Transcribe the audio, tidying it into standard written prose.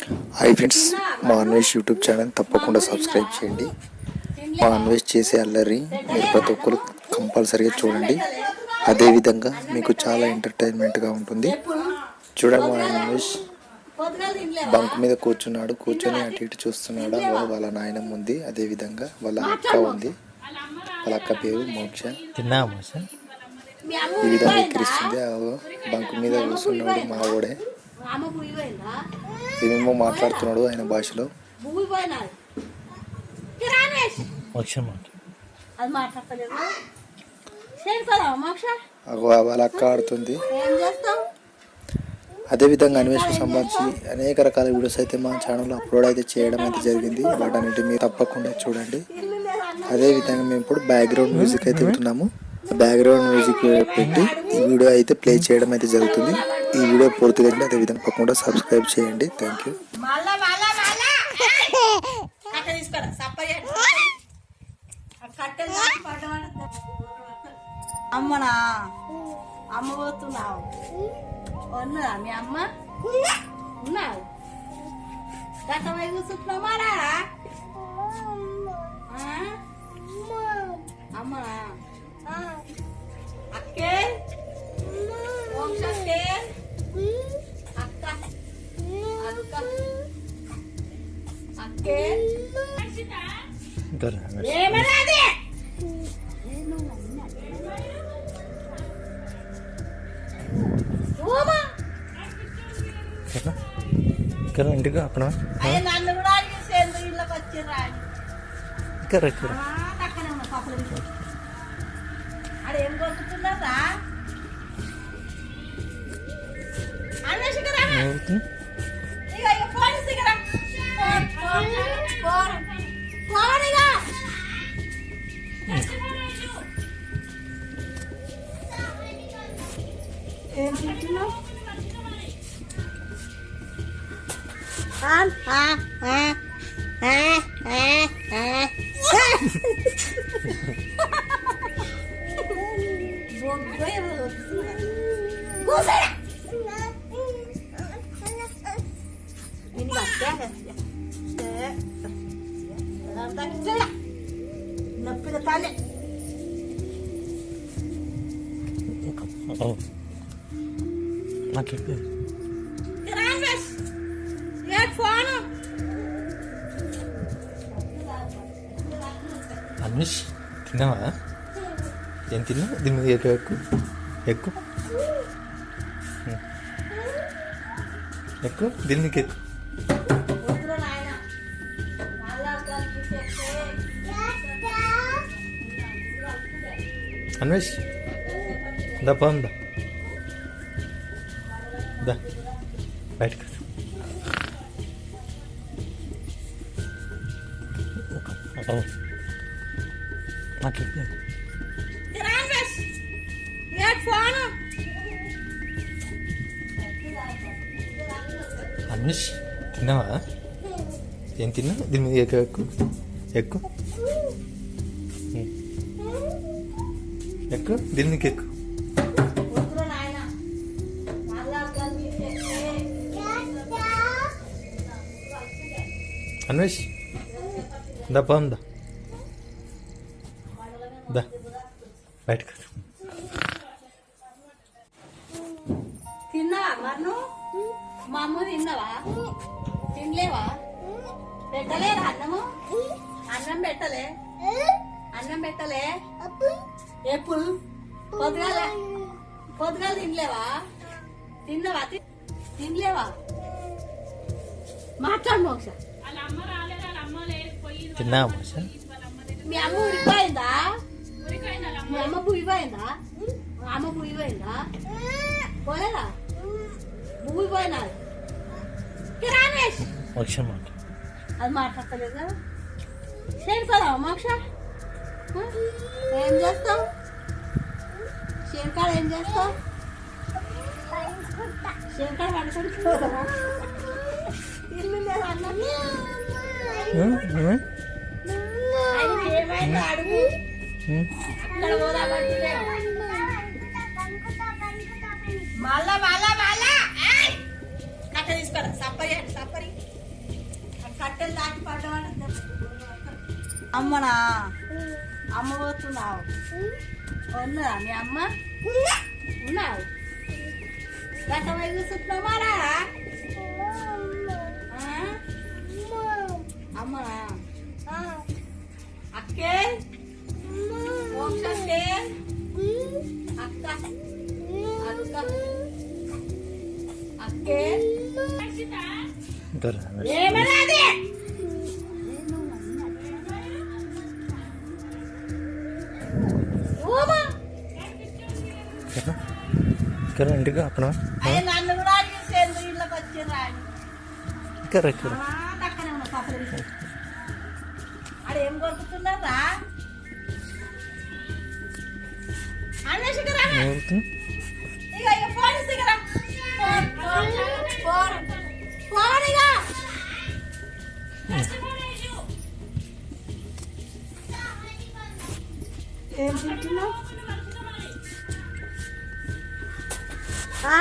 Hi friends, మా Anvesh YouTube channel తప్పకుండా subscribe చేయండి. మా అన్వేష్ చేసే అల్లరి మీరు ప్రతి ఒక్కరు కంపల్సరీగా చూడండి. అదేవిధంగా మీకు చాలా ఎంటర్టైన్మెంట్గా ఉంటుంది. చూడండి, మా అన్వేష్ బంక్ మీద కూర్చున్నాడు. కూర్చొని అటు ఇటు చూస్తున్నాడు. వాళ్ళ నాయనమ్మ ఉంది, అదేవిధంగా వాళ్ళ అక్క ఉంది. వాళ్ళ అక్క పేరు మోక్ష. ఈ విధంగా ఎక్కిరిస్తుంది. బంక్ మీద కూర్చున్నాడు మా ఓడే. ఏమేమో మాట్లాడుతున్నాడు ఆయన భాషలో. వాళ్ళ అక్క ఆడుతుంది. అదేవిధంగా అన్వేషణ సంబంధించి అనేక రకాల వీడియోస్ అయితే మా ఛానల్లో అప్లోడ్ అయితే చేయడం అయితే జరిగింది. వాటన్నిటి మీరు తప్పకుండా చూడండి. అదేవిధంగా మేము ఇప్పుడు బ్యాక్గ్రౌండ్ మ్యూజిక్ అయితే వింటున్నాము. బ్యాక్గ్రౌండ్ మ్యూజిక్ పెట్టి ఈ వీడియో అయితే ప్లే చేయడం అయితే జరుగుతుంది. ఈ వీడియో పూర్తిగా అదేవిధంగా తప్పకుండా సబ్స్క్రైబ్ చేయండి. Thank you. అమ్మనా అమ్మ పోతున్నావు ఉన్నదా మీ అమ్మ ఉన్నావు గతమై కూర్చుంటున్నావు మారా అమ్మనా అక్కే అక్కే అక్క అక్క అక్కే ఏమరాది ఇంటికి అక్కడ నన్ను కూడా అడిగేసేందుకు ఇళ్ళకి వచ్చిర్రా ఆడేం కొడుకుతున్నారా అన్వేషికరా పోలీసు ఏం తింటున్నావు? నొప్పిగా తాలే అన్వేష్ తిన్నావా? ఏం తిన్నావు? దీని మీద ఎక్కువ ఎక్కువ ఎక్కువ దీని మీకు ఎక్కువ అన్వేష్ దా పోందా దా బయటకు నాకు అన్వేష్ తిన్నావా? ఏం తిన్నావు? దీని మీద ఎక్కువ ఎక్కువ ఎక్కువ దీని మీకు ఎక్కువ అన్వేష్ దా పోందా దా బయటకు తిన్నావా మన్ను? మా అమ్మ తిన్నావా? తినలేవా? పెట్టలేరా అన్నము? అన్నం పెట్టలే? అన్నం పెట్టలే? ఎప్పుడు పొద్దుగాల పొద్దుగాల తినలేవా? తిన్నావా? తినలేవా? మాట్లాడు మోక్ష. తిన్నా మోక్ష? మీ అమ్మ ఉడిపోయిందా? మీ అమ్మ పుయ్యిపోయిందా? అమ్మ పుయ్యిపోయిందా? పోలేదా? పువ్వుపోయినా మోక్ష అది మాట్లాడతలేదా? చేరుకోదా మోక్ష? ఏం చేస్తావు? చేరుకాడ ఏం చేస్తావు? చేరుకాడ పడుకుంటున్నారా? ఇల్లు లేదు అన్నది ఏమైంది అడుగు. అక్కడ పోదామంటే మళ్ళా మళ్ళా మళ్ళా కట్ట తీసుకోరా. సప్పరి సప్పరి అమ్మనా అమ్మ పోతున్నావు ఉన్నదా మీ అమ్మ ఉన్నావు గతమై కూర్చుంటున్నావు మారా అమ్మనా అక్కే మోక్షకే అక్క అక్క అక్కే ఏమన్నది ఇక్కడ ఇంటికి అక్కడ నన్ను కూడా అడిగేసేందు ఇళ్ళకి వచ్చిర్రా ఇక్కడ ఇక్కడ అక్కడే ఉన్నా పక్కన ఆడ ఏం కొడుకుతున్నారా అన్వేషికరా ఇక ఫోన్ సిగరా ఫోన్ ఇక ఏం తింటున్నావు ఆ